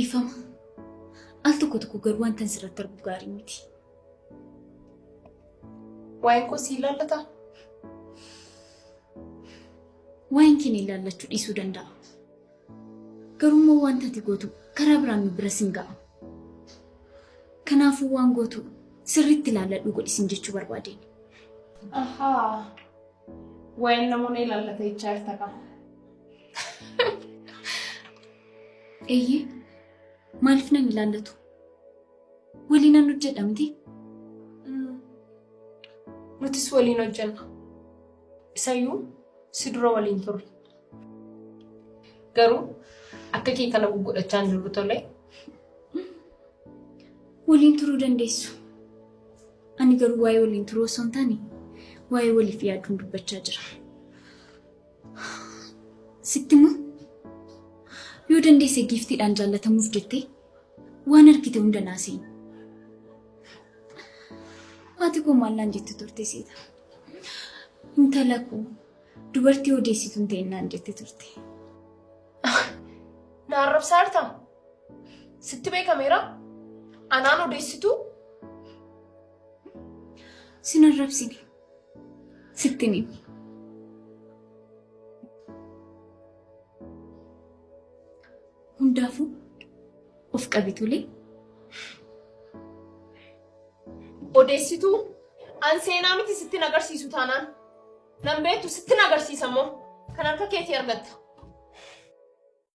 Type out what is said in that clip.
Ifama. Al tokko garuu waan tan sirratti arguu gaarii miti. Waa'een koo si ilaallata? Waa'een kee ilaallachuu dhiisuu danda'a. Garuu immoo waan ati gootu karaa biraan nu bira sin ga'a. Kanaafuu waan gootu sirriitti ilaalladhu godhisin jechuu barbaadeen. Ahaa. Waa'een namoonni ilaallata jechaa jirta qaba. Eeyyee. Maaliif nan ilaallatu? Waliin nan hojjedhamti? Nutis waliin hojjenna. Isayyuu si dura waliin turre. Garuu akka kee kana gugudhachaa hin jirru tolee. Waliin turuu dandeessu. Ani garuu waa'ee waliin turuu osoo hin taane waa'ee waliif yaaduun dubbachaa jira. Sitti immoo yoo dandeesse giiftiidhaan jaallatamuuf jettee waan argite hunda naaseen. Haati koo maallaan jette turte seeta. Intala koo dubartii odeessitu hin ta'inaan jette turte. Na arrabsaa jirta? Sitti beekameera? Anaan odeessitu? Sin arrabsine. Sitti ni. Hundaafuu of qabitulee. Odeessitu? An seenaa miti sitti nagarsiisu taanaan. Nan beektu sitti nagarsiisa moo? Kan harka keetii argatta.